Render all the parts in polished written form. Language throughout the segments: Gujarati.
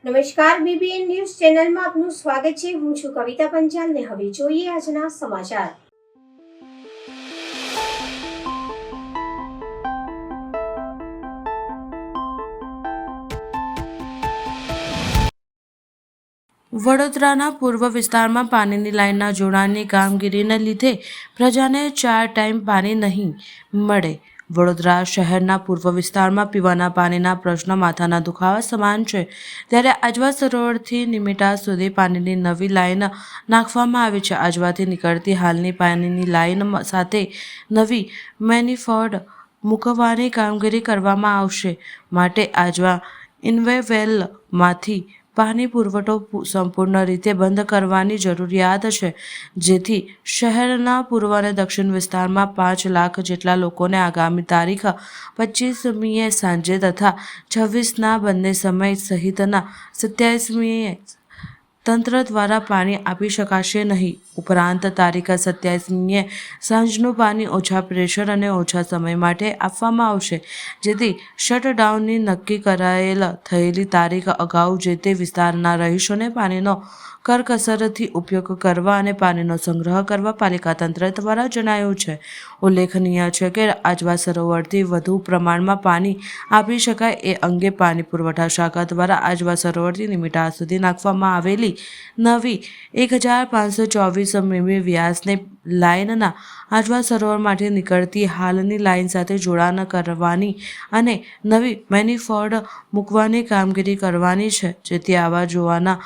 નમસ્કાર, બીબીએન ન્યૂઝ ચેનલમાં આપનું સ્વાગત છે. હું છું કવિતા પંચાલ ને હવે જોઈએ આજના સમાચાર. વડોદરાના પૂર્વ વિસ્તારમાં પાણીની લાઇનના જોડાણની કામગીરીને લીધે પ્રજાને 4 ટાઈમ પાણી નહીં મળે. વડોદરા શહેરના પૂર્વ વિસ્તારમાં પીવાના પાણીના પ્રશ્ન માથાના દુખાવા સમાન છે. ત્યારે આજવા સરોવરથી નિમિટા સુધી પાણીની નવી લાઇન નાખવામાં આવી છે. આજવાથી નીકળતી હાલની પાણીની લાઇન સાથે નવી મેનીફોલ્ડ મૂકવાની કામગીરી કરવામાં આવશે. માટે આજવા ઇન્વેવેલમાંથી પાણી પુરવઠો સંપૂર્ણ રીતે બંધ કરવાની જરૂરિયાત છે, જેથી શહેરના પૂર્વ અને દક્ષિણ વિસ્તારમાં 5 લાખ જેટલા લોકોને આગામી તારીખ 25મીએ સાંજે તથા 26ના બંને સમય સહિતના 27મીએ તંત્ર દ્વારા પાણી આપી શકાશે નહીં. ઉપરાંત તારીખ 27મીએ સાંજનું પાણી ઓછા પ્રેશર અને ઓછા સમય માટે આપવામાં આવશે, જેથી શટડાઉનની નક્કી કરાયેલ થયેલી તારીખ અગાઉ જે તે વિસ્તારના રહીશોને પાણીનો કરકસરથી ઉપયોગ કરવા અને પાણીનો સંગ્રહ કરવા પાલિકા તંત્ર દ્વારા જણાયું છે. ઉલ્લેખનીય છે કે આજવા સરોવરથી વધુ પ્રમાણમાં પાણી આપી શકાય એ અંગે પાણી પુરવઠા શાખા દ્વારા આજવા સરોવરથી નિમિટા સુધી નાખવામાં આવેલી નવી 1524 મીમી વ્યાસની લાઇનના આજવા સરોવરમાંથી નીકળતી હાલની લાઇન સાથે જોડાણ કરવાની અને નવી મેનીફોલ્ડ મૂકવાની કામગીરી કરવાની છે, જેથી આવા જોવાના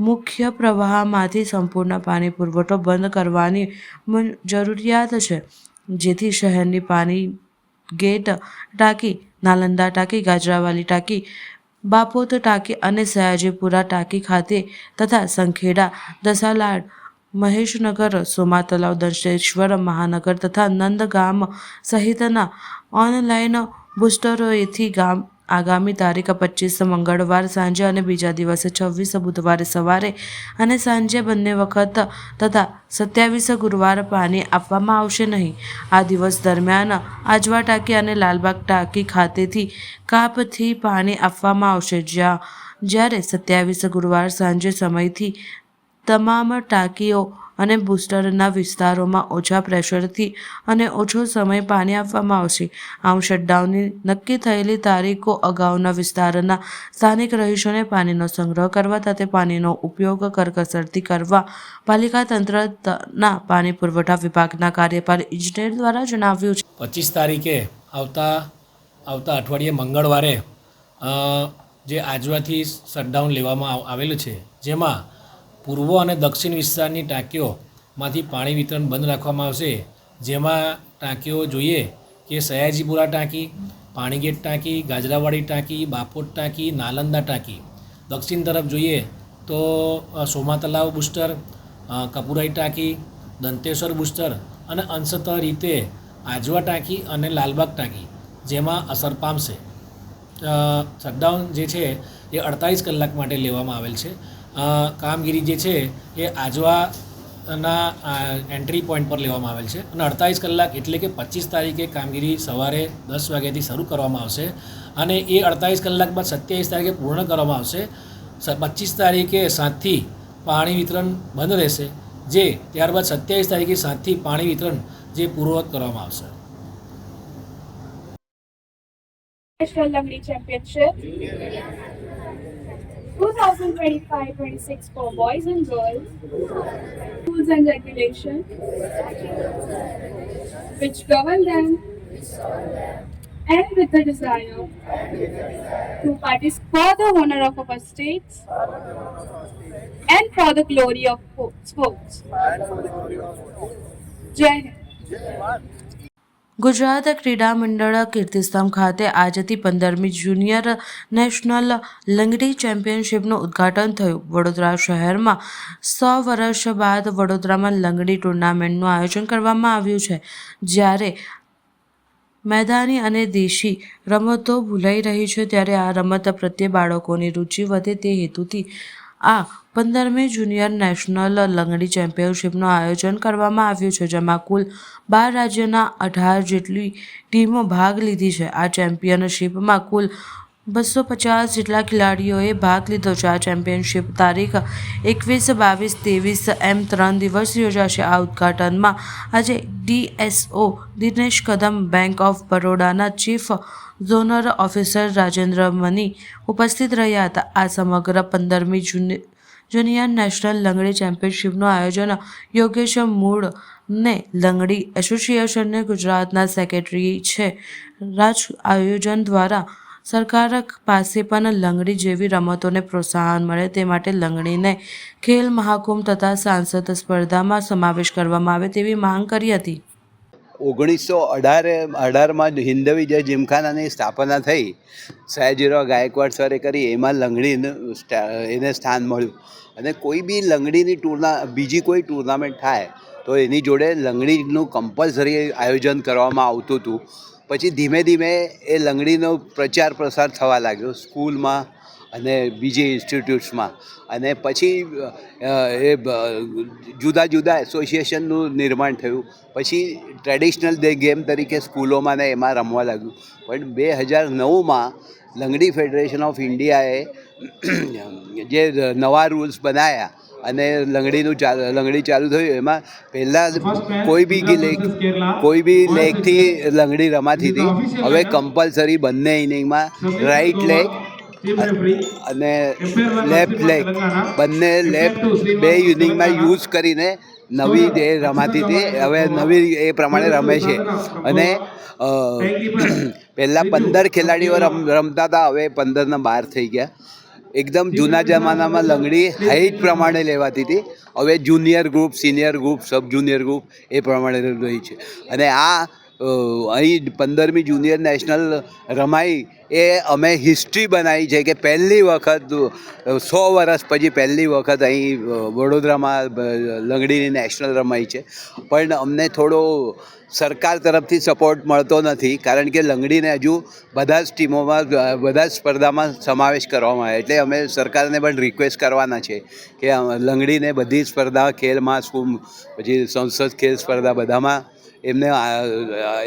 મુખ્ય પ્રવાહમાંથી સંપૂર્ણ પાણી પુરવઠો બંધ કરવાની જરૂરિયાત છે, જેથી શહેરની પાણી ગેટ ટાંકી, નાલંદા ટાંકી, ગાજરાવાલી ટાંકી, બાપોત ટાંકી અને સયાજીપુરા ટાંકી ખાતે તથા સંખેડા, દસાલાડ, મહેશનગર, સોમાતલાવ, દંતેશ્વર, મહાનગર તથા નંદગામ સહિતના ઓનલાઈન બુસ્ટરોએથી આગામી તારીખ 25 મંગળવાર સાંજે અને બીજા દિવસે 26 બુધવારે સવારે અને સાંજે બંને વખત તથા 27 ગુરુવારે પાણી આપવામાં આવશે નહીં. આ દિવસ દરમિયાન આજવા ટાંકી અને લાલબાગ ટાંકી ખાતેથી કાપથી પાણી આપવામાં આવશે, જ્યારે 27 ગુરુવાર સાંજે સમયથી તમામ ટાંકીઓ અને બુસ્ટરના વિસ્તારોમાં ઓછા પ્રેશરથી અને ઓછો સમય પાણી આપવામાં આવશે. આમ શટડાઉનની નક્કી થયેલી તારીખો અગાઉના વિસ્તારના સ્થાનિક રહીશોને પાણીનો સંગ્રહ કરવા તથા પાણીનો ઉપયોગ કરકસરથી કરવા પાલિકા તંત્રના પાણી પુરવઠા વિભાગના કાર્યપાલક ઇજનેર દ્વારા જણાવ્યું છે. 25 તારીખે આવતા અઠવાડિયે મંગળવારે જે આજવાથી શટડાઉન લેવામાં આવેલું છે, જેમાં પૂર્વ અને દક્ષિણ વિસ્તારની ટાંકીઓમાંથી પાણી વિતરણ બંધ રાખવામાં આવશે. જેમાં ટાંકીઓ જોઈએ કે સયાજીપુરા ટાંકી, પાણીગેટ ટાંકી, ગાજરાવાડી ટાંકી, બાપોટ ટાંકી, નાલંદા ટાંકી. દક્ષિણ તરફ જોઈએ તો સોમાતલાવ બુસ્ટર, કપુરાઈ ટાંકી, દંતેશ્વર બુસ્ટર અને અંશતઃ રીતે આજવા ટાંકી અને લાલબાગ ટાંકી જેમાં અસર પામશે. શટડાઉન જે છે એ 48 કલાક માટે લેવામાં આવેલ છે. કામગીરી જે છે એ આજવાના એન્ટ્રી પોઈન્ટ પર લેવામાં આવેલ છે અને 48 કલાક એટલે કે 25 તારીખે કામગીરી સવારે 10 વાગ્યાથી શરૂ કરવામાં આવશે અને એ 48 કલાક બાદ 27 તારીખે પૂર્ણ કરવામાં આવશે. 25 તારીખે સાંજથી પાણી વિતરણ બંધ રહેશે, જે ત્યારબાદ 27 તારીખે સાંજથી પાણી વિતરણ જે પૂર્વવત કરવામાં આવશે. National Langdi Championship 2025-26 for boys and girls, rules and regulations which govern them, and with the desire to participate for the honor of our states and for the glory of sports. Jai Hind. Gujarat ક્રીડા મંડળ કીર્તિસ્તંભ ખાતે આજથી 15મી જુનિયર નેશનલ લંગડી ચેમ્પિયનશિપનું ઉદ્ઘાટન થયું. વડોદરા શહેરમાં 100 વર્ષ બાદ વડોદરામાં લંગડી ટુર્નામેન્ટનું આયોજન કરવામાં આવ્યું છે. જ્યારે મેદાની અને દેશી રમતો ભૂલાઈ રહી છે, ત્યારે આ રમત પ્રત્યે બાળકોની રુચિ વધે તે હેતુથી આ 15મી જુનિયર નેશનલ લંગડી ચેમ્પિયનશિપનું આયોજન કરવામાં આવ્યું છે, જેમાં કુલ 12 રાજ્યના 18 જેટલી ટીમો ભાગ લીધી છે. આ ચેમ્પિયનશિપમાં કુલ 250 જેટલા ખેલાડીઓએ ભાગ લીધો છે. આ ચેમ્પિયનશિપ તારીખ 21, 22, 23 એમ 3 દિવસ યોજાશે. આ ઉદ્ઘાટનમાં આજે DSO Dinesh Kadam, bank of બરોડાના chief zonal officer Rajendra Mani ઉપસ્થિત રહ્યા હતા. આ સમગ્ર 15મી જુનિયર નેશનલ લંગડી ચેમ્પિયનશિપનું આયોજન યોગેશ મૂળને લંગડી એસોસિએશનને ગુજરાતના સેક્રેટરી છે. આયોજન દ્વારા સરકાર પાસે પણ લંગડી જેવી રમતોને પ્રોત્સાહન મળે તે માટે લંગડીને ખેલ મહાકુંભ તથા સાંસદ સ્પર્ધામાં સમાવેશ કરવામાં આવે તેવી માંગ કરી હતી. 1918માં હિન્દવી જય જીમખાનાની સ્થાપના થઈ, સયાજીરાવ ગાયકવાડ સરે કરી, એમાં લંગડીનું એને સ્થાન મળ્યું. અને કોઈ બી લંગડીની બીજી કોઈ ટુર્નામેન્ટ થાય તો એની જોડે લંગડીનું કમ્પલસરી આયોજન કરવામાં આવતું હતું. પછી ધીમે ધીમે એ લંગડીનો પ્રચાર પ્રસાર થવા લાગ્યો સ્કૂલમાં અને બીજી ઇન્સ્ટિટ્યૂટ્સમાં. અને પછી એ જુદા જુદા એસોસિએશનનું નિર્માણ થયું. પછી ટ્રેડિશનલ ગેમ તરીકે સ્કૂલોમાં ને એમાં રમવા લાગ્યું. પણ 2009માં લંગડી ફેડરેશન ઓફ ઇન્ડિયાએ જે નવા રૂલ્સ બનાવ્યા અને લંગડી ચાલુ થયું, એમાં પહેલાં કોઈ બી લેગથી લંગડી રમાતી હતી. હવે કમ્પલસરી બંને ઇનિંગમાં રાઈટ લેગ અને લેફ્ટ લેગ બે ઇનિંગમાં યુઝ કરીને નવી ડે રમાતી હતી. હવે નવી એ પ્રમાણે રમે છે. અને પહેલાં 15 ખેલાડીઓ રમતા હતા, હવે 15 ને 12 થઈ ગયા. એકદમ જૂના જમાનામાં લંગડી હાઈટ પ્રમાણે લેવાતી હતી, હવે junior group, senior group, sub junior group એ પ્રમાણે રહી છે. અને આ અહીં 15મી જુનિયર નેશનલ રમાઈ એ અમે હિસ્ટ્રી બનાવી છે કે પહેલી વખત 100 વર્ષ પછી પહેલી વખત અહીં વડોદરામાં લંગડીની નેશનલ રમાઈ છે. પણ અમને થોડો સરકાર તરફથી સપોર્ટ મળતો નથી, કારણ કે લંગડીને હજુ બધા જ ટીમોમાં, બધા જ સ્પર્ધામાં સમાવેશ કરવામાં આવે. એટલે અમે સરકારને પણ રિક્વેસ્ટ કરવાના છે કે લંગડીને બધી સ્પર્ધા, ખેલ મહાકુંભ, પછી સંસદ ખેલ સ્પર્ધા બધામાં એમને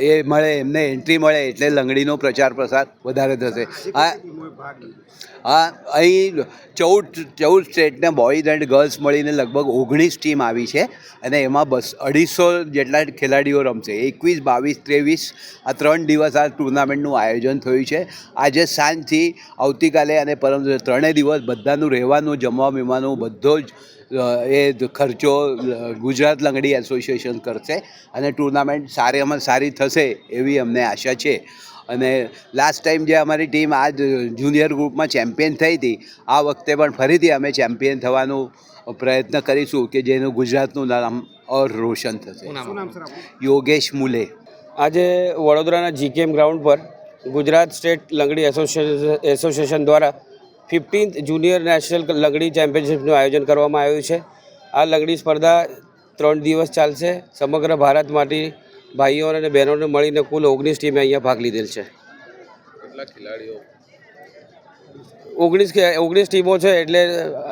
એ મળે, એમને એન્ટ્રી મળે એટલે લંગડીનો પ્રચાર પ્રસાર વધારે થશે. અહીં 14 સ્ટેટના બોયઝ એન્ડ ગર્લ્સ મળીને લગભગ 19 ટીમ આવી છે. અને એમાં 250 જેટલા ખેલાડીઓ રમશે. 21, 22, 23 આ 3 દિવસ આ ટુર્નામેન્ટનું આયોજન થયું છે. આજે સાંજથી આવતીકાલે અને પરમ 3 દિવસ બધાનું રહેવાનું, જમવા બીમવાનું બધો જ એ ખર્ચો ગુજરાત લંગડી એસોસિએશન કરશે. અને ટુર્નામેન્ટ સારામાં સારી થશે એવી અમને આશા છે. અને લાસ્ટ ટાઈમ જે અમારી ટીમ આ જુનિયર ગ્રુપમાં ચેમ્પિયન થઈ હતી, આ વખતે પણ ફરીથી અમે ચેમ્પિયન થવાનું પ્રયત્ન કરીશું કે જેનું ગુજરાતનું નામ ઓર રોશન થશે. યોગેશ મુલે. આજે વડોદરાના GKM ગ્રાઉન્ડ પર ગુજરાત સ્ટેટ લંગડી એસોસિએશન દ્વારા 15th જુનિયર નેશનલ લંગડી ચેમ્પિયનશિપનું આયોજન કરવામાં આવ્યું છે. આ લંગડી સ્પર્ધા 3 દિવસ ચાલશે. સમગ્ર ભારતમાંથી ભાઈઓ અને બહેનોને મળીને કુલ 19 ટીમે અહીંયા ભાગ લીધેલ છે. કેટલા ખેલાડીઓ? 19 ટીમો છે, એટલે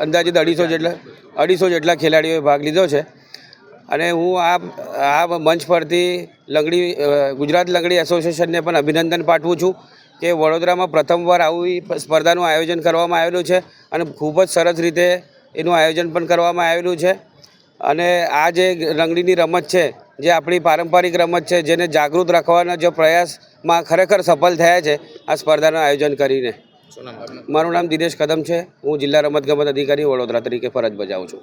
અંદાજિત 250 જેટલા ખેલાડીઓએ ભાગ લીધો છે. અને હું આ મંચ પરથી ગુજરાત લંગડી એસોસિએશનને પણ અભિનંદન પાઠવું છું કે વડોદરામાં પ્રથમવાર આવી સ્પર્ધાનું આયોજન કરવામાં આવેલું છે અને ખૂબ જ સરસ રીતે એનું આયોજન પણ કરવામાં આવેલું છે. અને આ જે લંગડીની રમત છે, જે આપણી પારંપરિક રમત છે, જેને જાગૃત રાખવાના જો પ્રયાસમાં ખરેખર સફળ થયા છે આ સ્પર્ધાનું આયોજન કરીને. મારું નામ દિનેશ કદમ છે. હું જિલ્લા રમતગમત અધિકારી વડોદરા તરીકે ફરજ બજાવું છું.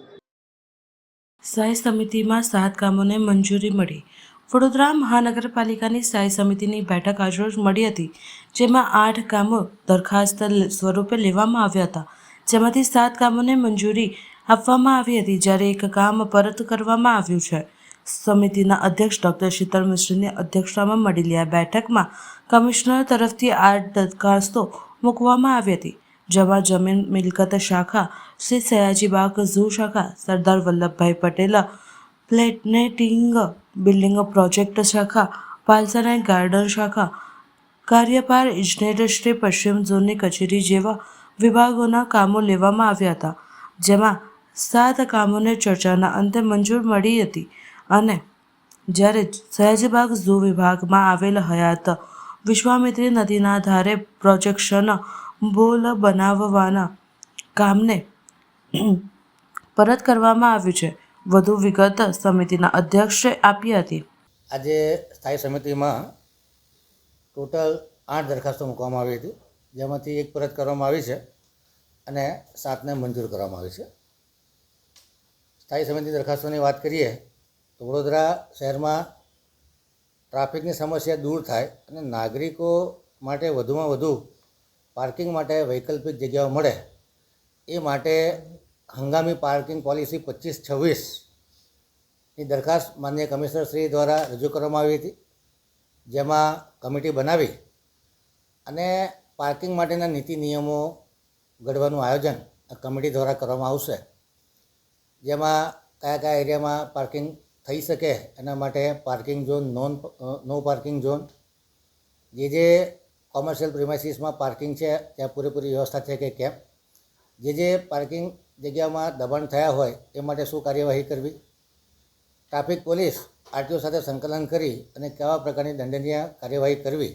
સ્થાયી સમિતિમાં 7 કામોને મંજૂરી મળી. વડોદરા મહાનગરપાલિકાની સ્થાયી સમિતિની બેઠક આજરોજ મળી હતી, જેમાં 8 કામો દરખાસ્ત સ્વરૂપે લેવામાં આવ્યા હતા, જેમાંથી 7 કામોને મંજૂરી આપવામાં આવી હતી, જ્યારે 1 કામ પરત કરવામાં આવ્યું છે. સમિતિના અધ્યક્ષ ડૉક્ટર શીતલ મિશ્રની અધ્યક્ષતામાં મળેલી આ બેઠકમાં કમિશનર તરફથી 8 દરખાસ્તો મૂકવામાં આવી હતી, જેમાં જમીન મિલકત શાખા, શ્રી સયાજીબાગ ઝૂ શાખા, સરદાર વલ્લભભાઈ પટેલ પ્લેનેટિંગ બિલ્ડિંગ પ્રોજેક્ટ શાખા, પાલસરા ગાર્ડન શાખા, કાર્યપાર ઇજનેર શ્રી પશ્ચિમ ઝોનની કચેરી જેવા વિભાગોના કામો લેવામાં આવ્યા હતા, જેમાં 7 કામોને ચર્ચાના અંતે મંજૂર મળી હતી. અને જ્યારે સયાજીબાગ ઝૂ વિભાગમાં આવેલ હયાત વિશ્વામિત્રી નદીના ધારે પ્રોજેક્શન બોલ બનાવવાના કામને પરત કરવામાં આવ્યું છે. વધુ વિગત સમિતિના અધ્યક્ષે આપી હતી. આજે સ્થાયી સમિતિમાં ટોટલ 8 દરખાસ્તો મૂકવામાં આવી હતી, જેમાંથી 1 પરત કરવામાં આવી છે અને 7ને મંજૂર કરવામાં આવી છે. સ્થાયી સમિતિ દરખાસ્તોની વાત કરીએ તો વડોદરા શહેરમાં ટ્રાફિકની સમસ્યા દૂર થાય અને નાગરિકો માટે વધુમાં વધુ પાર્કિંગ માટે વૈકલ્પિક જગ્યાઓ મળે એ માટે હંગામી પાર્કિંગ પોલિસી 25-26ની દરખાસ્ત માનનીય કમિશનર શ્રી દ્વારા રજૂ કરવામાં આવી હતી, જેમાં કમિટી બનાવી અને પાર્કિંગ માટેના નીતિ નિયમો ઘડવાનું આયોજન કમિટી દ્વારા કરવામાં આવશે, જેમાં કયા કયા એરિયામાં પાર્કિંગ થઈ શકે એના માટે parking zone, no parking zone, જે કોમર્શિયલ પ્રિમાઇસીસમાં પાર્કિંગ છે ત્યાં પૂરેપૂરી વ્યવસ્થા છે કે કેમ, જે પાર્કિંગ જગ્યામાં દબાણ થયા હોય એ માટે શું કાર્યવાહી કરવી, ટ્રાફિક પોલીસ આરટીઓ સાથે સંકલન કરી અને કેવા પ્રકારની દંડનીય કાર્યવાહી કરવી,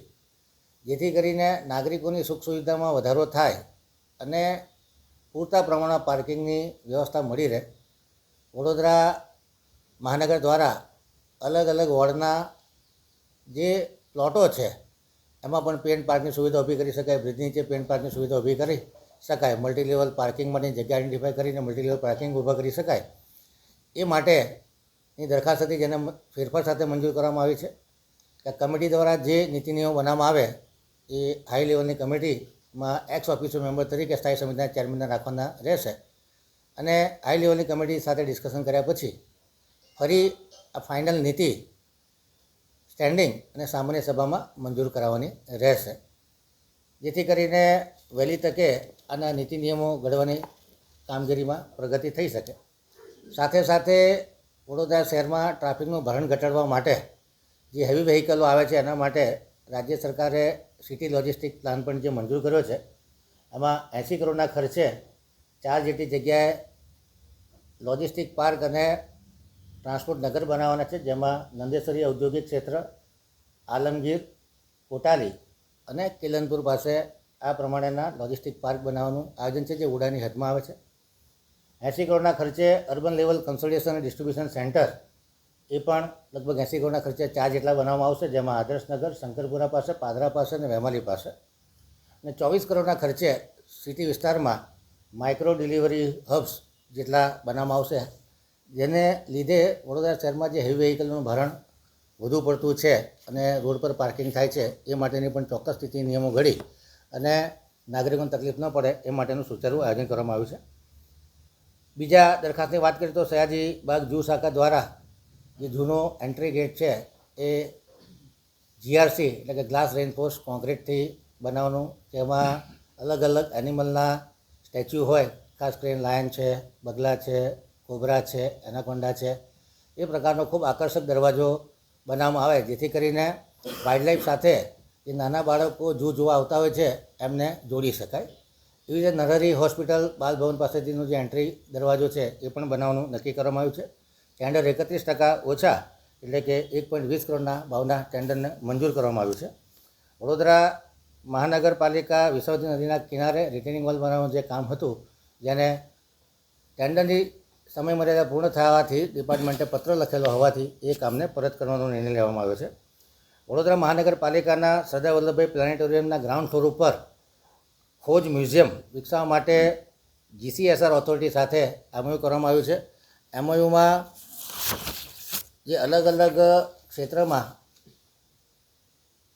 જેથી કરીને નાગરિકોની સુખ સુવિધામાં વધારો થાય અને પૂરતા પ્રમાણમાં પાર્કિંગની વ્યવસ્થા મળી રહે. વડોદરા મહાનગર દ્વારા અલગ અલગ વોર્ડના જે પ્લોટો છે એમાં પણ પેન્ટ પાર્કની સુવિધા ઊભી કરી શકાય, બ્રિજ નીચે પેન્ટ પાર્કની સુવિધા ઊભી કરી શકાય, મલ્ટી લેવલ પાર્કિંગ માટેની જગ્યા આઈડેન્ટિફાઈ કરીને મલ્ટી લેવલ પાર્કિંગ ઊભા કરી શકાય. એ માટેની દરખાસ્ત હતી, જેને ફેરફાર સાથે મંજૂર કરવામાં આવી છે કે કમિટી દ્વારા જે નીતિ નિયમો બનાવવામાં આવે એ હાઈ લેવલની કમિટીમાં એક્સ ઓફિસર મેમ્બર તરીકે સ્થાયી સમિતિના ચેરમેનને રાખવાના રહેશે અને હાઈ લેવલની કમિટી સાથે ડિસ્કશન કર્યા પછી ફરી આ ફાઇનલ નીતિ સ્ટેન્ડિંગ અને સામાન્ય સભામાં મંજૂર કરાવવાની રહેશે, જેથી કરીને વહેલી તકે આના નીતિ નિયમો ઘડવાની કામગીરીમાં પ્રગતિ થઈ શકે. સાથે સાથે વડોદરા શહેરમાં ટ્રાફિકનું ભારણ ઘટાડવા માટે જે હેવી વ્હીકલો આવે છે એના માટે રાજ્ય સરકારે સિટી લોજિસ્ટિક પ્લાન પણ જે મંજૂર કર્યો છે, એમાં 80 કરોડના ખર્ચે 4 જેટલી જગ્યાએ લોજિસ્ટિક પાર્ક અને ટ્રાન્સપોર્ટ નગર બનાવવાના છે, જેમાં નંદેશ્વરી ઔદ્યોગિક ક્ષેત્ર, આલમગીર, કોટાલી અને કેલનપુર પાસે આ પ્રમાણેના લોજિસ્ટિક પાર્ક બનાવવાનું આયોજન છે, જે ઉડાની હદમાં આવે છે. 80 કરોડના ખર્ચે અર્બન લેવલ કન્સોલિડેશન અને ડિસ્ટ્રીબ્યુશન સેન્ટર એ પણ લગભગ 80 કરોડના ખર્ચે 4 જેટલા બનાવવામાં આવશે, જેમાં આદર્શનગર, શંકરપુરા પાસે, પાદરા પાસે અને વેમાલી પાસે. અને 24 કરોડના ખર્ચે સિટી વિસ્તારમાં માઇક્રો ડિલિવરી હબ્સ જેટલા બનાવવામાં આવશે, જેને લીધે વડોદરા શહેરમાં જે હેવી વ્હીકલનું ભારણ વધુ પડતું છે અને રોડ પર પાર્કિંગ થાય છે એ માટેની પણ ચોક્કસ સ્થિતિ નિયમો ઘડી અને નાગરિકોને તકલીફ ન પડે એ માટેનું સુચારું આયોજન કરવામાં આવ્યું છે. બીજા દરખાસ્તની વાત કરીએ તો સયાજી બાગ જૂ શાખા દ્વારા જે જૂનો એન્ટ્રી ગેટ છે એ જીઆરસી એટલે કે ગ્લાસ રેઇનફોર્સ કોન્ક્રીટથી બનાવવાનું, જેમાં અલગ અલગ એનિમલના સ્ટેચ્યુ હોય, ખાસ કરીને લાયન છે, બગલા છે, કોબરા છે, એનાકોન્ડા છે, એ પ્રકારનો ખૂબ આકર્ષક દરવાજો બનાવવામાં આવે, જેથી કરીને વાઇલ્ડલાઇફ સાથે જે નાના બાળકો જૂ જોવા આવતા હોય છે એમને જોડી શકાય. એવી રીતે નરહરી હોસ્પિટલ બાલભવન પાસેથીનો જે એન્ટ્રી દરવાજો છે એ પણ બનાવવાનું નક્કી કરવામાં આવ્યું છે. ટેન્ડર 31% ઓછા એટલે કે 1.20 કરોડના ભાવના ટેન્ડરને મંજૂર કરવામાં આવ્યું છે. વડોદરા મહાનગરપાલિકા વિસાવદી નદીના કિનારે રિટેનિંગ વોલ બનાવવાનું જે કામ હતું, જેને ટેન્ડરની સમયમર્યાદા પૂર્ણ થવાથી ડિપાર્ટમેન્ટે પત્ર લખેલો હોવાથી એ કામને પરત કરવાનો નિર્ણય લેવામાં આવ્યો છે. વડોદરા મહાનગરપાલિકાના સરદાર વલ્લભભાઈ પ્લાનેટોરિયમના ગ્રાઉન્ડ ફ્લોર ઉપર ખોજ મ્યુઝિયમ વિકસાવવા માટે GCSR ઓથોરિટી સાથે MOU કરવામાં આવ્યું છે. MOUમાં જે અલગ અલગ ક્ષેત્રમાં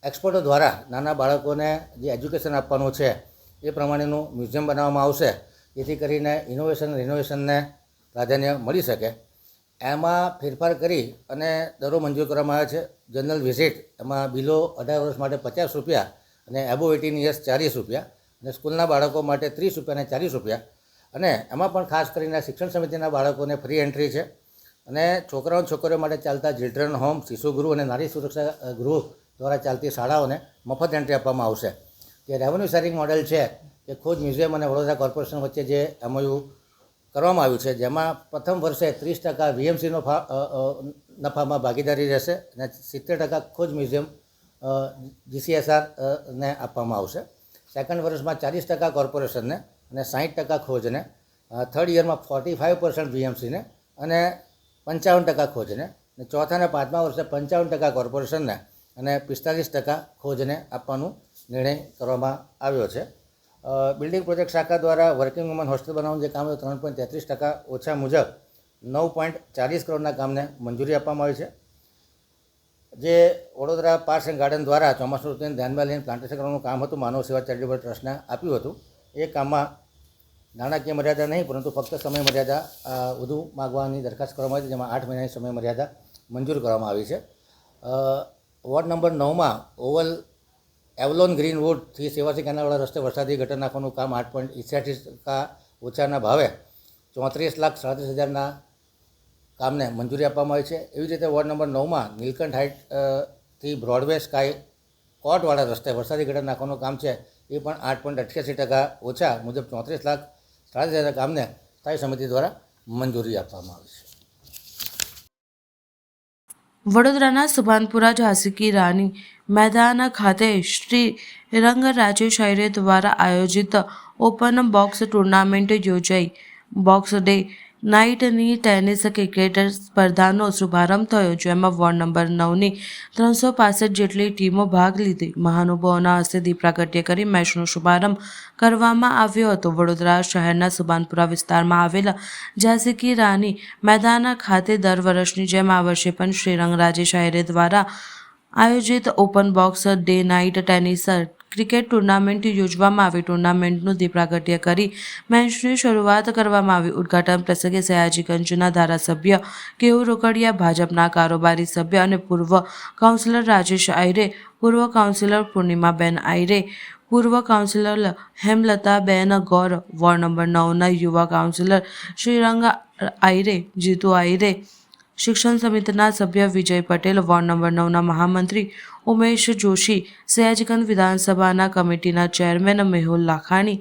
એક્સપર્ટો દ્વારા નાના બાળકોને જે એજ્યુકેશન આપવાનું છે એ પ્રમાણેનું મ્યુઝિયમ બનાવવામાં આવશે, જેથી કરીને ઇનોવેશન રિનોવેશનને પ્રાધાન્ય મળી શકે. એમાં ફેરફાર કરી અને દરો મંજૂર કરવામાં આવે છે. જનરલ વિઝિટ એમાં બિલો 18 વર્ષ માટે ₹50 અને એબો 18 યર્સ ₹40 અને સ્કૂલના બાળકો માટે ₹30 અને ₹40 અને એમાં પણ ખાસ કરીને શિક્ષણ સમિતિના બાળકોને ફ્રી એન્ટ્રી છે અને છોકરાઓ છોકરીઓ માટે ચાલતા ચિલ્ડ્રન હોમ, શિશુગૃહ અને નારી સુરક્ષા ગૃહ દ્વારા ચાલતી શાળાઓને મફત એન્ટ્રી આપવામાં આવશે. જે રેવન્યુ શેરિંગ મોડેલ છે કે ખોજ મ્યુઝિયમ અને વડોદરા કોર્પોરેશન વચ્ચે જે MOU કરવામાં આવ્યું છે, જેમાં પ્રથમ વર્ષે 30% VMCનો નફામાં ભાગીદારી રહેશે અને 70% ખોજ મ્યુઝિયમ GCSR ને આપવામાં આવશે. સેકન્ડ વર્ષમાં 40% કોર્પોરેશનને અને 60% ખોજને, થર્ડ યરમાં 45% વીએમસીને અને 55% ખોજને, અને ચોથા અને પાંચમા વર્ષે 55% કોર્પોરેશનને અને 45% ખોજને આપવાનો નિર્ણય કરવામાં આવ્યો છે. બિલ્ડિંગ પ્રોજેક્ટ શાખા દ્વારા વર્કિંગ વુમન હોસ્ટેલ બનાવવાનું જે કામ હતું 3.33% ઓછા મુજબ 9.40 કરોડના કામને મંજૂરી આપવામાં આવી છે. જે વડોદરા પાર્ક્સ એન્ડ ગાર્ડન દ્વારા ચોમાસું ઋતુને ધ્યાનમાં લઈને પ્લાન્ટેશન કરવાનું કામ હતું, માનવ સેવા ચેરિટેબલ ટ્રસ્ટને આપ્યું હતું. એ કામમાં નાણાકીય મર્યાદા નહીં પરંતુ ફક્ત સમય મર્યાદા વધુ માગવાની દરખાસ્ત કરવામાં આવી હતી, જેમાં 8 મહિનાની સમય મર્યાદા મંજૂર કરવામાં આવી છે. વોર્ડ નંબર 9માં ઓવલ એવલોન ગ્રીનવુડથી સેવાસી કેનાલવાળા રસ્તે વરસાદી ગટર નાખવાનું કામ 8.88% ઓછાના ભાવે 34,37,000ના કામને મંજૂરી આપવામાં આવી છે. એવી જ રીતે વોર્ડ નંબર 9માં નીલકંઠ હાઇટથી બ્રોડવે સ્કાય કોર્ટવાળા રસ્તે વરસાદી ગટર નાખવાનું કામ છે, એ પણ 8.88% ઓછા મુજબ 34,37,000 કામને સ્થાયી સમિતિ દ્વારા મંજૂરી આપવામાં આવી છે. વડોદરાના સુભાનપુરા ઝાંસી રાની મેદાન ખાતે શ્રી રંગરાજેશ આયરે દ્વારા આયોજિત ઓપન બોક્સ ટુર્નામેન્ટ યોજાઈ. બોક્સ ડે નાઇટની ટેનિસ ક્રિકેટ સ્પર્ધાનો શુભારંભ થયો, જેમાં વોર્ડ નંબર 9ની 365 જેટલી ટીમો ભાગ લીધી. મહાનુભાવોના હસ્તે દીપ પ્રાગટ્ય કરી મેચનો શુભારંભ કરવામાં આવ્યો હતો. વડોદરા શહેરના સુભાનપુરા વિસ્તારમાં આવેલા ઝાંસી રાની મેદાન ખાતે દર વર્ષની જેમ આ વર્ષે પણ શ્રી રંગરાજેશ આયરે દ્વારા આયોજિત open box day night tennis cricket tournament યોજવામાં આવી. ટુર્નામેન્ટનું દીપ પ્રાગટ્ય કરી મેચની શરૂઆત કરવામાં આવી. ઉદ્ઘાટન પ્રસંગે સયાજીગંજના ધારાસભ્ય કેયુર રોકડિયા, ભાજપના કારોબારી સભ્ય અને પૂર્વ કાઉન્સિલર રાજેશ આયરે, પૂર્વ કાઉન્સિલર પૂર્ણિમાબેન આયરે, પૂર્વ councillor Hemlataben Gaur, ward number 9ના યુવા કાઉન્સિલર શ્રીરંગ આયરે, જીતુ આયરે, શિક્ષણ સમિતિના સભ્ય વિજય પટેલ, વોર્ડ નંબર 9ના મહામંત્રી ઉમેશ જોશી, સયાજીગંજ વિધાનસભાના કમિટીના chairman Mehul Lakhani,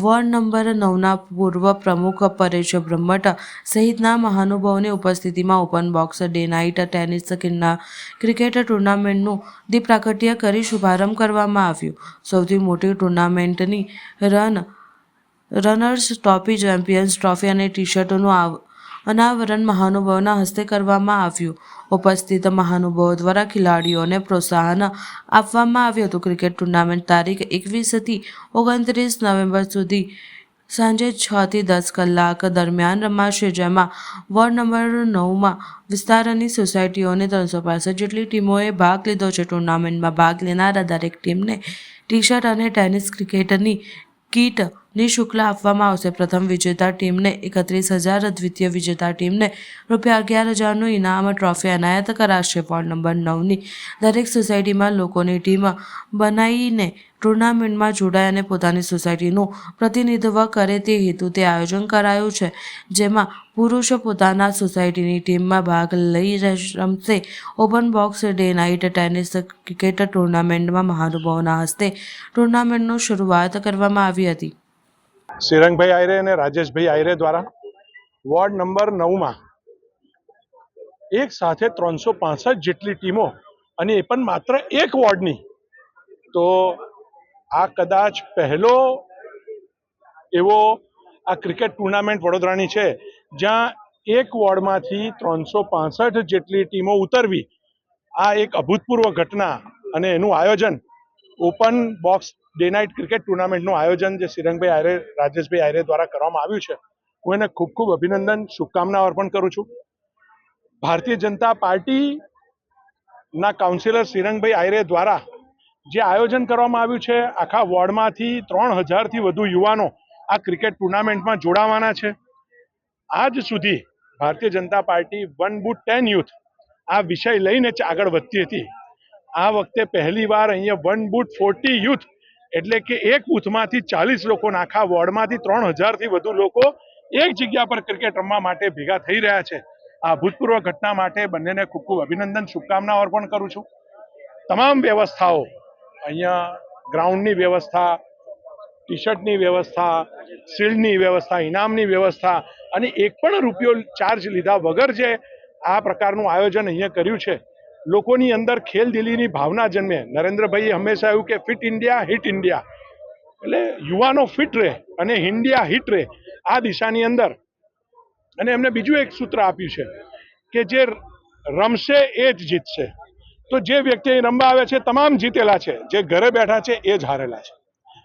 ward number 9ના પૂર્વ પ્રમુખ પરેશ બ્રહ્મટ સહિતના મહાનુભાવોની ઉપસ્થિતિમાં open box day night tennis cricket ટુર્નામેન્ટનું દીપ પ્રાગટ્ય કરી શુભારંભ કરવામાં આવ્યું. સૌથી મોટી ટુર્નામેન્ટની રનર્સ ટ્રોફી, ચેમ્પિયન્સ ટ્રોફી અને ટી-શર્ટનું અનાવરણ મહાનુભાવોના હસ્તે કરવામાં આવ્યું. ઉપસ્થિત મહાનુભાવો દ્વારા ખેલાડીઓને પ્રોત્સાહન આપવામાં આવ્યું હતું. ક્રિકેટ ટુર્નામેન્ટ તારીખ 21થી 29 નવેમ્બર સુધી સાંજે 6 થી 10 કલાક દરમિયાન રમાશે, જેમાં વોર્ડ નંબર 9માં વિસ્તારની સોસાયટીઓની 365 જેટલી ટીમોએ ભાગ લીધો છે. ટુર્નામેન્ટમાં ભાગ લેનારા દરેક ટીમને ટી-શર્ટ અને ટેનિસ ક્રિકેટની કીટ નિઃશુલ્ક આપવામાં આવશે. પ્રથમ વિજેતા ટીમને 31,000, દ્વિતીય વિજેતા ટીમને ₹11,000નું ઇનામ ટ્રોફી એનાયત કરાશે. વોર્ડ નંબર 9ની દરેક સોસાયટીમાં લોકોની ટીમ બનાવીને ટુર્નામેન્ટમાં જોડાય અને પોતાની સોસાયટીનું પ્રતિનિધિત્વ કરે તે હેતુથી આયોજન કરાયું છે, જેમાં પુરુષો પોતાના સોસાયટીની ટીમમાં ભાગ લઈ રમશે. Open box day night tennis cricket ટુર્નામેન્ટમાં મહાનુભાવોના હસ્તે ટુર્નામેન્ટની શરૂઆત કરવામાં આવી હતી. શ્રીરંગભાઈ આયરે અને રાજેશભાઈ આયરે દ્વારા વોર્ડ નંબર 9માં એક સાથે 365 જેટલી ટીમો, અને એ પણ માત્ર એક વોર્ડની, તો આ કદાચ પહેલો એવો આ ક્રિકેટ ટુર્નામેન્ટ વડોદરાની છે જ્યાં એક વોર્ડમાંથી 365 જેટલી ટીમો ઉતરવી, આ એક અભૂતપૂર્વ ઘટના. અને એનું આયોજન open box day night cricket ટુર્નામેન્ટનું આયોજન જે શ્રીરંગભાઈ આયરે, રાજેશભાઈ આયરે દ્વારા કરવામાં આવ્યું છે, હું એને ખૂબ ખૂબ અભિનંદન, શુભકામના અર્પણ કરું છું. ભારતીય જનતા પાર્ટીના કાઉન્સિલર શ્રીરંગભાઈ આયરે દ્વારા જે આયોજન કરવામાં આવ્યું છે, આખા વોર્ડમાંથી 3,000થી વધુ યુવાનો આ ક્રિકેટ ટુર્નામેન્ટમાં જોડાવાના છે. આજ સુધી Bharatiya Janata party 1 booth 10 youth આ વિષય લઈને આગળ વધતી હતી. આ વખતે પહેલીવાર અહીંયા 1 બૂથ 40 યુથ, એટલે કે એક બૂથમાંથી 40 લોકો, આખા વોર્ડમાંથી 3,000થી વધુ લોકો એક જગ્યા પર ક્રિકેટ રમવા માટે ભેગા થઈ રહ્યા છે. આ ભૂતપૂર્વ ઘટના માટે બંનેને ખૂબ ખૂબ અભિનંદન, શુભકામનાઓ અર્પણ કરું છું. તમામ વ્યવસ્થાઓ અહીંયા, ગ્રાઉન્ડની વ્યવસ્થા, ટી શર્ટની વ્યવસ્થા, શિલ્ડની વ્યવસ્થા, ઇનામની વ્યવસ્થા, અને એક પણ રૂપિયો ચાર્જ લીધા વગર જે આ પ્રકારનું આયોજન અહીંયા કર્યું છે, લોકોની અંદર ખેલદિલીની ભાવના જન્મે. નરેન્દ્રભાઈએ હંમેશા એવું કે ફિટ ઇન્ડિયા, હિટ ઇન્ડિયા. એટલે યુવાનો ફિટ રહે અને ઇન્ડિયા હિટ રહે આ દિશાની અંદર. અને એમને બીજું એક સૂત્ર આપ્યું છે કે જે રમશે એ જ જીતશે. તો જે વ્યક્તિ અહીં રમવા આવે છે તમામ જીતેલા છે, જે ઘરે બેઠા છે એ જ હારેલા છે.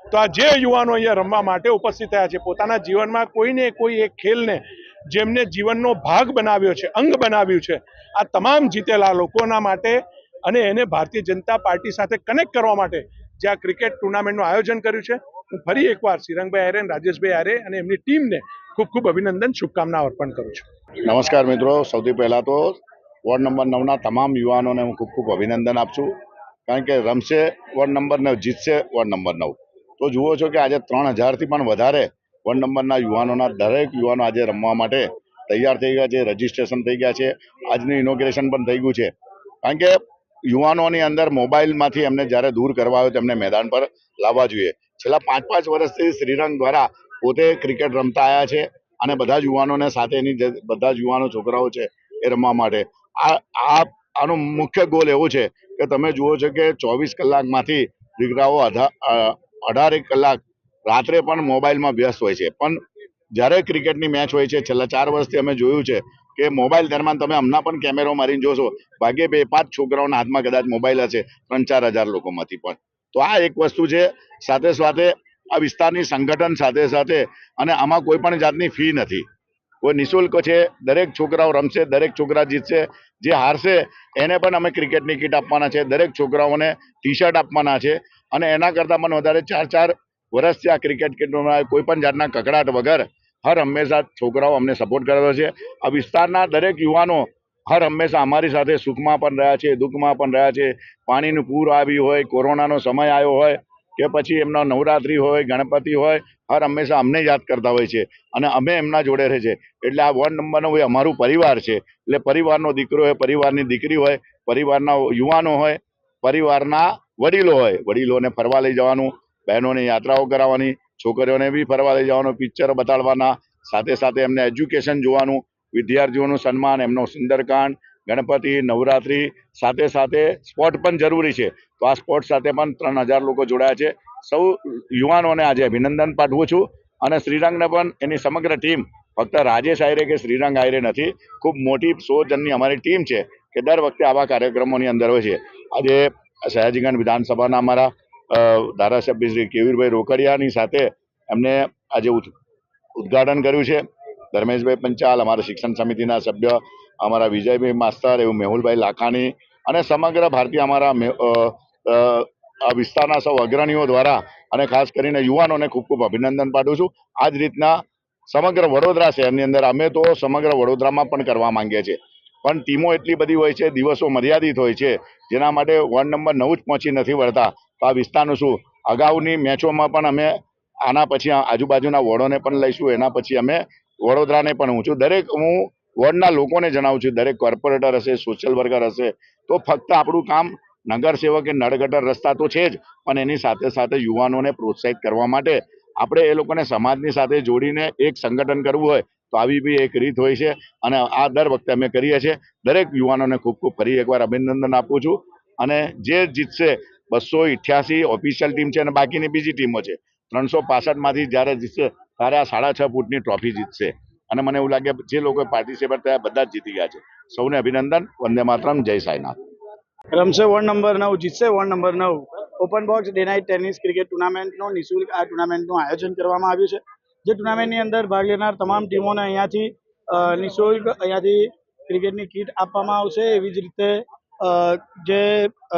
તો આ જે યુવાનો અહીંયા રમવા માટે ઉપસ્થિત થયા છે, પોતાના જીવનમાં કોઈને કોઈ એક ખેલને જેમને જીવનનો ભાગ બનાવ્યો છે, અંગ બનાવ્યું છે, આ તમામ જીતેલા લોકોના માટે અને એને ભારતીય જનતા પાર્ટી સાથે કનેક્ટ કરવા માટે જે આ ક્રિકેટ ટુર્નામેન્ટનું આયોજન કર્યું છે, હું ફરી એકવાર શ્રીરંગભાઈ આયરે, રાજેશભાઈ આયરે અને એમની ટીમને ખૂબ ખૂબ અભિનંદન, શુભકામનાઓ અર્પણ કરું છું. નમસ્કાર મિત્રો, સૌથી પહેલાં તો વોર્ડ નંબર 9ના તમામ યુવાનોને હું ખૂબ ખૂબ અભિનંદન આપું છું, કારણ કે રમશે વોર્ડ નંબર 9, જીતશે વોર્ડ નંબર 9. તો જુઓ છો કે આજે 3000થી પણ વધારે વોર્ડ નંબરના યુવાનોના દરેક યુવાનો આજે રમવા માટે તૈયાર થઈ ગયા છે, રજીસ્ટ્રેશન થઈ ગયા છે, આજનું ઇનોગ્રેશન પણ થઈ ગયું છે. કારણ કે યુવાનોની અંદર મોબાઈલમાંથી એમને જ્યારે દૂર કરવા આવે તેમને મેદાન પર લાવવા જોઈએ. છેલ્લા 5-5 વર્ષથી શ્રીરંગ દ્વારા પોતે ક્રિકેટ રમતા આવ્યા છે અને બધા જ યુવાનોને સાથે એની બધા જ યુવાનો છોકરાઓ છે એ રમવા માટે આનો મુખ્ય ગોલ એવો છે કે તમે જુઓ છો કે 24 કલાકમાંથી દીકરાઓ 18 કલાક રાત્રે પણ મોબાઈલમાં વ્યસ્ત હોય છે. પણ જ્યારે ક્રિકેટની મેચ હોય છે, છેલ્લા 4 વર્ષથી અમે જોયું છે કે મોબાઈલ દરમિયાન તમે હમણાં પણ કેમેરો મારીને જોશો, ભાગ્યે 2-5 છોકરાઓના હાથમાં કદાચ મોબાઈલ હશે 3-4 હજાર લોકોમાંથી પણ. તો આ એક વસ્તુ છે. સાથે સાથે આ વિસ્તારની સંગઠન સાથે સાથે અને આમાં કોઈ પણ જાતની ફી નથી, કોઈ નિઃશુલ્ક છે. દરેક છોકરાઓ રમશે, દરેક છોકરા જીતશે. જે હારશે એને પણ અમે ક્રિકેટની કીટ આપવાના છે, દરેક છોકરાઓને ટી-શર્ટ આપવાના છે. અને એના કરતાં પણ વધારે 4-4 વર્ષથી આ ક્રિકેટ કીટમાં કોઈ પણ જાતના કકડાટ વગર હર હંમેશા છોકરાઓ અમને સપોર્ટ કરે છે. આ વિસ્તારના દરેક યુવાનો હર હંમેશા અમારી સાથે સુખમાં પણ રહ્યા છે, દુઃખમાં પણ રહ્યા છે. પાણીનું પૂર આવ્યું હોય, કોરોનાનો સમય આવ્યો હોય કે પછી એમનો નવરાત્રિ હોય, ગણપતિ હોય, હર હંમેશા અમને યાદ કરતા હોય છે અને અમે એમના જોડે રહે છે. એટલે આ વોર્ડ નંબર 9 એ અમારું પરિવાર છે. એટલે પરિવારનો દીકરો હોય, પરિવારની દીકરી હોય, પરિવારના યુવાનો હોય, પરિવારના વડીલો હોય, વડીલોને ફરવા લઈ જવાનું, બહેનોને યાત્રાઓ કરાવવાની, છોકરીઓને બી ફરવા લઈ જવાનું, પિક્ચરો બતાડવાના, સાથે સાથે એમને એજ્યુકેશન જોવાનું, વિદ્યાર્થીઓનું સન્માન, એમનો સુંદરકાંડ, ગણપતિ, નવરાત્રિ, સાથે સાથે સ્પોર્ટ પણ જરૂરી છે. તો આ સ્પોર્ટ સાથે પણ 3000 લોકો જોડાયા છે. સૌ યુવાનોને આજે અભિનંદન પાઠવું છું અને શ્રીરંગને પણ એની સમગ્ર ટીમ, ફક્ત રાજેશ આયરે કે શ્રીરંગ આયરે નથી, ખૂબ મોટી 100 જણની અમારી ટીમ છે કે દર વખતે આવા કાર્યક્રમોની અંદર હોય છે. આજે સયાજીગંજ વિધાનસભાના અમારા ધારાસભ્ય શ્રી કેવીરભાઈ રોકડિયાની સાથે એમને આજે ઉદ્ઘાટન કર્યું છે. ધર્મેશભાઈ પંચાલ, અમારા શિક્ષણ સમિતિના સભ્ય, અમારા વિજયભાઈ માસ્તર, એવું મેહુલભાઈ લાખાણી અને સમગ્ર ભારતીય અમારા આ વિસ્તારના સૌ અગ્રણીઓ દ્વારા અને ખાસ કરીને યુવાનોને ખૂબ ખૂબ અભિનંદન પાઠવું છું. આ જ રીતના સમગ્ર વડોદરા શહેરની અંદર અમે તો સમગ્ર વડોદરામાં પણ કરવા માંગીએ છીએ, પણ ટીમો એટલી બધી હોય છે, દિવસો મર્યાદિત હોય છે, જેના માટે વોર્ડ નંબર 9 જ પહોંચી નથી વળતા. તો આ વિસ્તારનું શું, અગાઉની મેચોમાં પણ અમે આના પછી આજુબાજુના વોર્ડોને પણ લઈશું, એના પછી અમે વડોદરાને પણ હું છું. દરેક હું વોર્ડના લોકોને જણાવું છું, દરેક કોર્પોરેટર હશે, સોશિયલ વર્કર હશે, તો ફક્ત આપણું કામ નગર સેવક કે નળગટર રસ્તા તો છે જ, પણ એની સાથે સાથે યુવાનોને પ્રોત્સાહિત કરવા માટે આપણે એ લોકોને સમાજની સાથે જોડીને એક સંગઠન કરવું હોય તો આવી બી એક રીત હોય છે અને આ દર વખતે અમે કરીએ છીએ. દરેક યુવાનોને ખૂબ ખૂબ ફરી એકવાર અભિનંદન આપું છું અને જે જીતશે 288 ઓફિશિયલ ટીમ છે અને બાકીની બીજી ટીમો છે, 365માંથી જ્યારે જીતશે ત્યારે આ 6.5 ફૂટની ટ્રોફી જીતશે અને મને એવું લાગે જે લોકો પાર્ટિસિપેટ થયા બધા જ જીતી ગયા છે. સૌને અભિનંદન. વંદે માતરમ. જય સાંઈનાથ. રમશે વોર્ડ નંબર 9, જીતશે ward number 9. Open box day night tennis cricket ટુર્નામેન્ટનો નિઃશુલ્ક આ ટુર્નામેન્ટનું આયોજન કરવામાં આવ્યું છે. જે ટુર્નામેન્ટની અંદર ભાગ લેનાર તમામ ટીમોને અહીંયાથી નિઃશુલ્ક અહીંયાથી ક્રિકેટની કીટ આપવામાં આવશે. એવી જ રીતે જે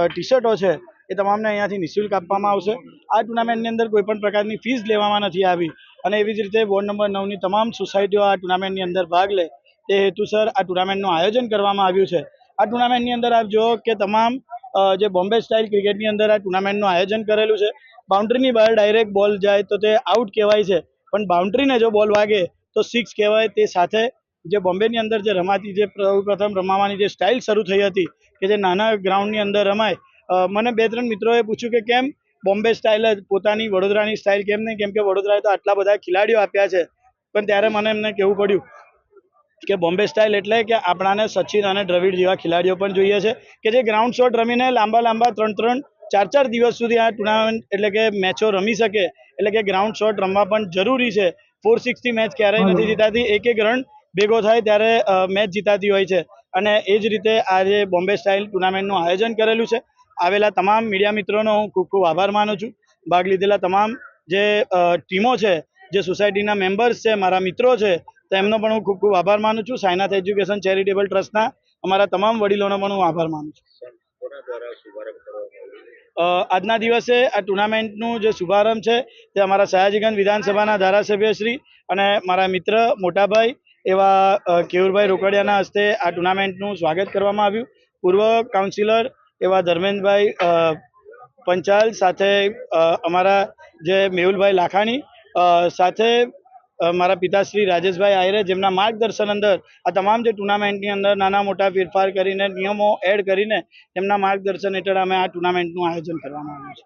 ટી શર્ટો છે એ તમામને અહીંયાથી નિઃશુલ્ક આપવામાં આવશે. આ ટુર્નામેન્ટની અંદર કોઈપણ પ્રકારની ફીસ લેવામાં નથી આવી અને એવી જ રીતે વોર્ડ નંબર 9ની તમામ સોસાયટીઓ આ ટુર્નામેન્ટની અંદર ભાગ લે તે હેતુસર આ ટુર્નામેન્ટનું આયોજન કરવામાં આવ્યું છે. આ ટુર્નામેન્ટની અંદર આપ જુઓ કે તમામ જે બોમ્બે સ્ટાઇલ ક્રિકેટની અંદર આ ટુર્નામેન્ટનું આયોજન કરેલું છે. બાઉન્ડ્રીની બહાર ડાયરેક્ટ બોલ જાય તો તે આઉટ કહેવાય છે, પણ બાઉન્ડ્રીને જો બોલ વાગે તો 6 કહેવાય. તે સાથે જે બોમ્બેની અંદર જે રમાતી જે પ્રથમ રમાવાની જે સ્ટાઇલ શરૂ થઈ હતી કે જે નાના ગ્રાઉન્ડની અંદર રમાય, મને 2-3 મિત્રોએ પૂછ્યું કે કેમ બોમ્બે સ્ટાઇલ જ, પોતાની વડોદરાની સ્ટાઇલ કેમ નહીં, કેમ કે વડોદરાએ તો આટલા બધા ખેલાડીઓ આપ્યા છે. પણ ત્યારે મને એમને કહેવું પડ્યું કે બોમ્બે સ્ટાઇલ એટલે કે આપણાને સચિન અને દ્રવિડ જેવા ખેલાડીઓ પણ જોઈએ છે કે જે ગ્રાઉન્ડ શોટ રમીને લાંબા 3-4 દિવસ સુધી આ ટુર્નામેન્ટ એટલે કે મેચો રમી શકે. એટલે કે ગ્રાઉન્ડ શોટ રમવા પણ જરૂરી છે. 460 મેચ ક્યારેય નથી જીતાતી, એક એક રન ભેગો થાય ત્યારે મેચ જીતાતી હોય છે. અને એ જ રીતે આજે બોમ્બે સ્ટાઇલ ટુર્નામેન્ટનું આયોજન કરેલું છે. આવેલા તમામ મીડિયા મિત્રોનો હું ખૂબ ખૂબ આભાર માનું છું. ભાગ લીધેલા તમામ જે ટીમો છે, જે સોસાયટીના મેમ્બર્સ છે, મારા મિત્રો છે, તેમનો પણ હું ખૂબ ખૂબ આભાર માનું છું. સાયનાથ એજ્યુકેશન ચેરિટેબલ ટ્રસ્ટના અમારા તમામ વડીલોનો પણ હું આભાર માનું છું. આજના દિવસે આ ટુર્નામેન્ટનું જે શુભારંભ છે તે અમારા સયાજીગંજ વિધાનસભાના ધારાસભ્ય શ્રી અને મારા મિત્ર મોટાભાઈ એવા કેવુરભાઈ રોકડિયાના હસ્તે આ ટુર્નામેન્ટનું સ્વાગત કરવામાં આવ્યું. પૂર્વ કાઉન્સિલર એવા ધર્મેન્દ્રભાઈ પંચાલ સાથે અમારા જે મેહુલભાઈ લાખાણી સાથે મારા પિતાશ્રી રાજેશભાઈ આયરે, જેમના માર્ગદર્શન અંદર આ તમામ જે ટુર્નામેન્ટની અંદર નાના મોટા ફેરફાર કરીને નિયમો એડ કરીને એમના માર્ગદર્શન હેઠળ અમે આ ટુર્નામેન્ટનું આયોજન કરવામાં આવ્યું છે.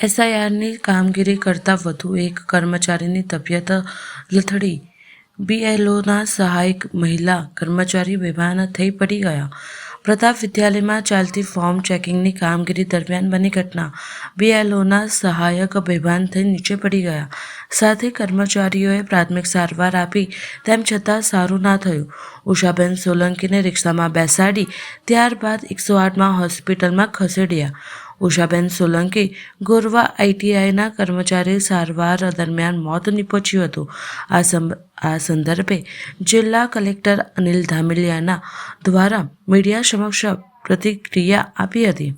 એસઆઈઆરની કામગીરી કરતા વધુ એક કર્મચારીની તબિયત લથડી. બીએલઓના સહાયક મહિલા કર્મચારી બેભાન થઈ પડી ગયા. પ્રતાપ વિદ્યાલયમાં ચાલતી ફોર્મ ચેકિંગની કામગીરી દરમિયાન બની ઘટના. બીએલઓના સહાયક બેભાન થઈ નીચે પડી ગયા. સાથે કર્મચારીઓએ પ્રાથમિક સારવાર આપી તેમ છતાં સારું ના થયું. ઉષાબેન સોલંકીને રિક્ષામાં બેસાડી ત્યારબાદ 108માં હોસ્પિટલમાં ખસેડ્યા. ઉષાબેન સોલંકી ગોરવા આઈટીઆઈના કર્મચારી સારવાર દરમિયાન મોત નીપજ્યું હતું. આ સંદર્ભે જિલ્લા કલેક્ટર અનિલ ધામેલિયાના દ્વારા મીડિયા સમક્ષ પ્રતિક્રિયા આપી હતી.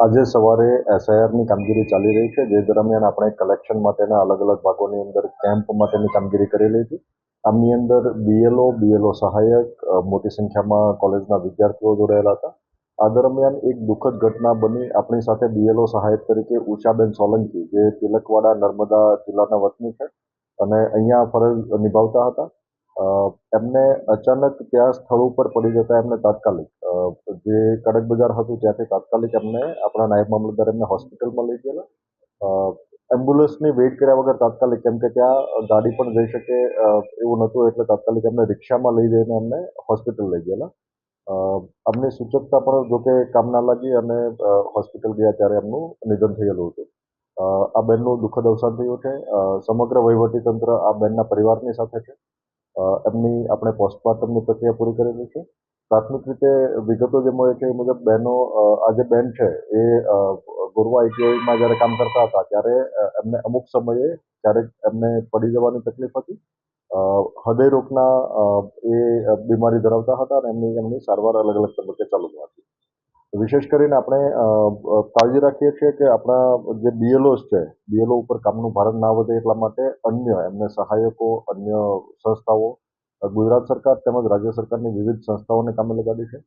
આજે સવારે એસઆઈઆરની કામગીરી ચાલી રહી છે, જે દરમિયાન આપણે કલેક્શન માટેના અલગ અલગ ભાગોની અંદર કેમ્પ માટેની કામગીરી કરેલી હતી. આમની અંદર બીએલઓ સહાયક, મોટી સંખ્યામાં કોલેજના વિદ્યાર્થીઓ જોડાયેલા હતા. આ દરમિયાન એક દુઃખદ ઘટના બની. આપણી સાથે બીએલઓ સહાયક તરીકે ઉષાબેન સોલંકી, જે તિલકવાડા નર્મદા જિલ્લાના વતની છે અને અહીંયા ફરજ નિભાવતા હતા. એમને અચાનક ત્યાં સ્થળ ઉપર પડી જતા એમને તાત્કાલિક જે કડક બજાર હતું ત્યાંથી તાત્કાલિક એમને આપણા નાયબ મામલતદાર એમને હોસ્પિટલમાં લઈ ગયેલા. એમ્બ્યુલન્સની વેઇટ કર્યા વગર તાત્કાલિક, કેમ કે ત્યાં ગાડી પણ જઈ શકે એવું નહોતું, એટલે તાત્કાલિક એમને રિક્ષામાં લઈ જઈને એમને હોસ્પિટલ લઈ ગયેલા. અમને સૂચકતા પણ જોકે કામ ના લાગી અને હોસ્પિટલ ગયા ત્યારે એમનું નિધન થયેલું હતું. આ બેનનું દુઃખદ અવસાન થયું છે. સમગ્ર વહીવટીતંત્ર આ બેનના પરિવારની સાથે છે. એમની આપણે પોસ્ટમોર્ટમની પ્રક્રિયા પૂરી કરેલી છે. પ્રાથમિક રીતે વિગતો જે મળે છે એ મુજબ બહેનો, આ જે બેન છે એ ગોરવા આઈટીઆઈમાં જ્યારે કામ કરતા હતા ત્યારે એમને અમુક સમયે ક્યારેક એમને પડી જવાની તકલીફ હતી. હૃદય રોગના એ બીમારી ધરાવતા હતા અને એમની સારવાર અલગ અલગ તબક્કે ચાલુ હતી. વિશેષ કરીને આપણે કાળજી રાખીએ છીએ કે આપણા જે બીએલઓસ છે, બીએલઓ ઉપર કામનું ભારણ ના વધે એટલા માટે અન્ય એમને સહાયકો, અન્ય સંસ્થાઓ, ગુજરાત સરકાર તેમજ રાજ્ય સરકારની વિવિધ સંસ્થાઓને કામે લગાડી છે.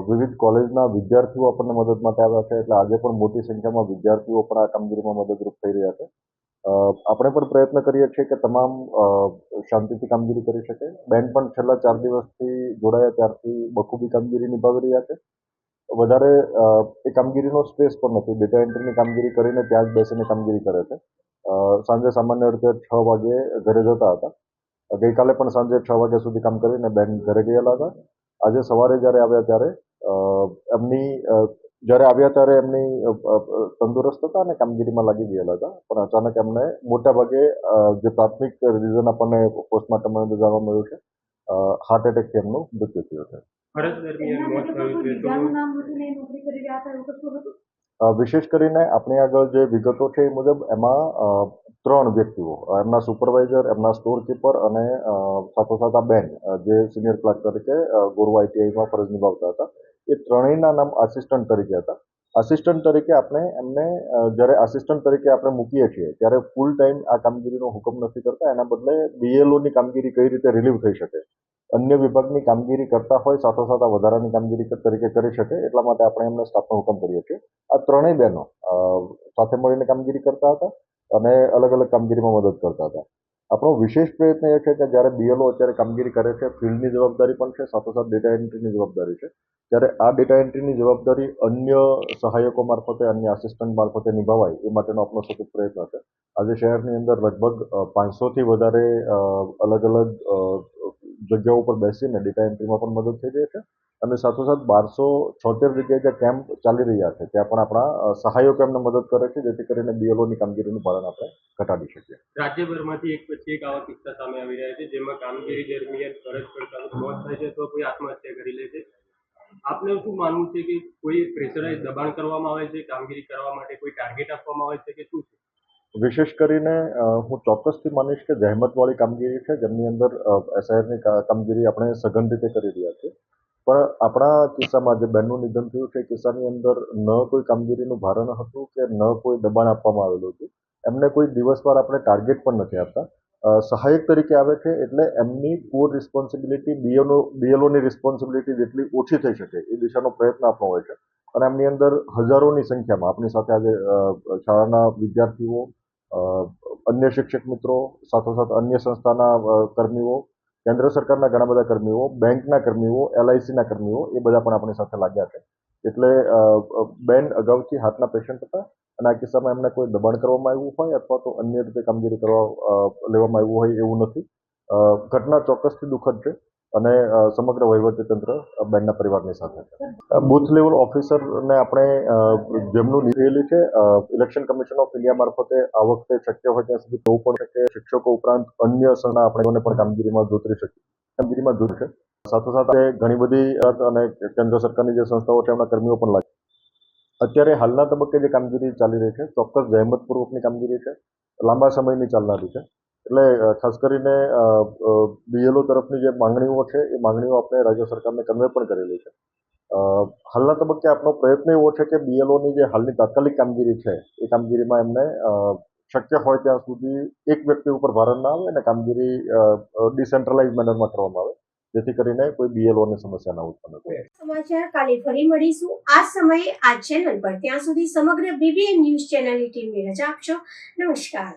વિવિધ કોલેજના વિદ્યાર્થીઓ આપણને મદદ માટે આવ્યા છે, એટલે આજે પણ મોટી સંખ્યામાં વિદ્યાર્થીઓ પણ આ કામગીરીમાં મદદરૂપ થઈ રહ્યા છે. આપણે પણ પ્રયત્ન કરીએ છીએ કે તમામ શાંતિથી કામગીરી કરી શકે. બેન પણ છેલ્લા 4 દિવસથી જોડાયા ત્યારથી બખૂબી કામગીરી નિભાવી રહ્યા છે. વધારે એ કામગીરીનો સ્ટ્રેસ પણ નથી. ડેટા એન્ટ્રીની કામગીરી કરીને ત્યાં જ બેસીને કામગીરી કરે છે. સાંજે સામાન્ય રીતે 6 વાગે ઘરે જતા હતા. ગઈકાલે પણ સાંજે 6 વાગ્યા સુધી કામ કરીને બેન ઘરે ગયેલા હતા. આજે સવારે જ્યારે આવ્યા ત્યારે એમની તંદુરસ્ત હતા અને કામગીરીમાં લાગી ગયેલા હતા. પણ અચાનક એમને મોટા ભાગે જે પ્રાથમિક રીઝન આપણને પોસ્ટમોર્ટમમાં જાણવા મળ્યું છે, હાર્ટ એટેકથી એમનું મૃત્યુ થયું છે. વિશેષ કરીને આપણી આગળ જે વિગતો છે એ મુજબ એમાં 3 વ્યક્તિઓ, એમના સુપરવાઇઝર, એમના સ્ટોર કીપર અને સાથોસાથ આ બેન જે સિનિયર ક્લાર્ક તરીકે ગોરવા આઈટીઆઈમાં ફરજ નિભાવતા હતા, એ ત્રણેયના નામ આસિસ્ટન્ટ તરીકે હતા. આસિસ્ટન્ટ તરીકે આપણે એમને જ્યારે આસિસ્ટન્ટ તરીકે આપણે મૂકીએ છીએ ત્યારે ફૂલ ટાઈમ આ કામગીરીનો હુકમ નથી કરતા. એના બદલે બીએલઓની કામગીરી કઈ રીતે રિલીવ થઈ શકે, અન્ય વિભાગની કામગીરી કરતા હોય સાથોસાથ આ વધારાની કામગીરી તરીકે કરી શકે, એટલા માટે આપણે એમને સ્ટાફનો હુકમ કરીએ છીએ. આ ત્રણેય બહેનો સાથે મળીને કામગીરી કરતા હતા અને અલગ અલગ કામગીરીમાં મદદ કરતા હતા. આપણો વિશેષ પ્રયત્ન એ છે કે જ્યારે બીએલઓ અત્યારે કામગીરી કરે છે, ફિલ્ડની જવાબદારી પણ છે, સાથોસાથ ડેટા એન્ટ્રીની જવાબદારી છે. ત્યારે આ ડેટા એન્ટ્રીની જવાબદારી અન્ય સહાયકો મારફતે, અન્ય આસિસ્ટન્ટ મારફતે નિભાવાય એ માટેનો આપણો સતત પ્રયત્ન છે. આજે શહેરની અંદર લગભગ 500થી વધારે અલગ અલગ જગ્યાઓ પર બેસીને ડેટા એન્ટ્રીમાં પણ મદદ થઈ રહી છે અને સાથોસાથ 1276 જગ્યાએ જે કેમ્પ ચાલી રહ્યા છે ત્યાં પણ આપણા સહાયકો એમને મદદ કરે છે, જેથી કરીને બીએલઓની કામગીરીનું ભારણ આપણે ઘટાડી શકીએ. રાજ્યભરમાંથી એક પછી એક આવા કિસ્સા સામે આવી રહ્યા છે, જેમાં કામગીરી દરમિયાન ફરજ કરતા મોત થાય છે તો કોઈ આત્મહત્યા કરી લે છે. આપને શું માનવું છે કે કોઈ પ્રેશરાઇઝ દબાણ કરવામાં આવે છે કામગીરી કરવા માટે, કોઈ ટાર્ગેટ આપવામાં આવે છે કે શું છે? વિશેષ કરીને હું ચોક્કસથી માનીશ કે જહેમતવાળી કામગીરી છે, જેમની અંદર એસઆઈઆરની કામગીરી આપણે સઘન રીતે કરી રહ્યા છીએ. પણ આપણા કિસ્સામાં જે બેનનું નિધન થયું છે, કિસ્સાની અંદર ન કોઈ કામગીરીનું ભારણ હતું કે ન કોઈ દબાણ આપવામાં આવેલું હતું. એમને કોઈ દિવસવાર આપણે ટાર્ગેટ પણ નથી આપતા. સહાયક તરીકે આવે છે એટલે એમની કોર રિસ્પોન્સિબિલિટી બીએલઓની રિસ્પોન્સિબિલિટી જેટલી ઓછી થઈ શકે એ દિશાનો પ્રયત્ન આપણો હોય છે. અને એમની અંદર હજારોની સંખ્યામાં આપણી સાથે આજે શાળાના વિદ્યાર્થીઓ, અન્ય શિક્ષક મિત્રો, સાથોસાથ અન્ય સંસ્થાના કર્મીઓ, કેન્દ્ર સરકારના ઘણા બધા કર્મીઓ, બેંકના કર્મીઓ, એલઆઈસીના કર્મીઓ એ બધા પણ આપણી સાથે લાગ્યા છે. એટલે બેન અગાઉથી હાર્ટના પેશન્ટ હતા અને આ કિસ્સામાં એમને કોઈ દબાણ કરવામાં આવ્યું હોય અથવા તો અન્ય રીતે કામગીરી લેવામાં આવ્યું હોય એવું નથી. ઘટના ચોક્કસથી દુઃખદ છે અને સમગ્ર વહીવટીતંત્ર બેનના પરિવારની સાથે છે. બૂથ લેવલ ઓફિસરને આપણે જેમનું લીધેલી છે ઇલેક્શન કમિશન ઓફ ઇન્ડિયા મારફતે આ વખતે શક્ય હોય ત્યાં સુધી થવું પણ કે શિક્ષકો ઉપરાંત અન્ય સંસ્થા આપણે પણ કામગીરીમાં જોતરી છે. સાથોસાથ ઘણી બધી અને કેન્દ્ર સરકારની જે સંસ્થાઓ છે એમના કર્મીઓ પણ લાગે. અત્યારે હાલના તબક્કે જે કામગીરી ચાલી રહી છે ચોક્કસ જહેમતપૂર્વકની કામગીરી છે, લાંબા સમયની ચાલનારી છે. એટલે ખાસ કરીને બીએલઓ તરફની જે માંગણીઓ છે એ માંગણીઓ આપણે રાજ્ય સરકારને કન્વે પણ કરેલી છે. હાલના તબક્કે આપણો પ્રયત્ન એવો છે કે બીએલઓની જે હાલની તાત્કાલિક કામગીરી છે એ કામગીરીમાં એમને શક્ય હોય ત્યાં સુધી એક વ્યક્તિ ઉપર ભારણ ના આવે અને કામગીરી ડિસેન્ટ્રલાઇઝ મેનરમાં કરવામાં આવે, જેથી કરીને કોઈ બીએલઓની સમસ્યા ના ઉત્પન્ન થાય. સમાચાર કાલે ફરી મળીશું આ સમયે આ ચેનલ પર. ત્યાં સુધી સમગ્ર બીબીએન ન્યૂઝ ચેનલની ટીમને રજા આપશો. નમસ્કાર.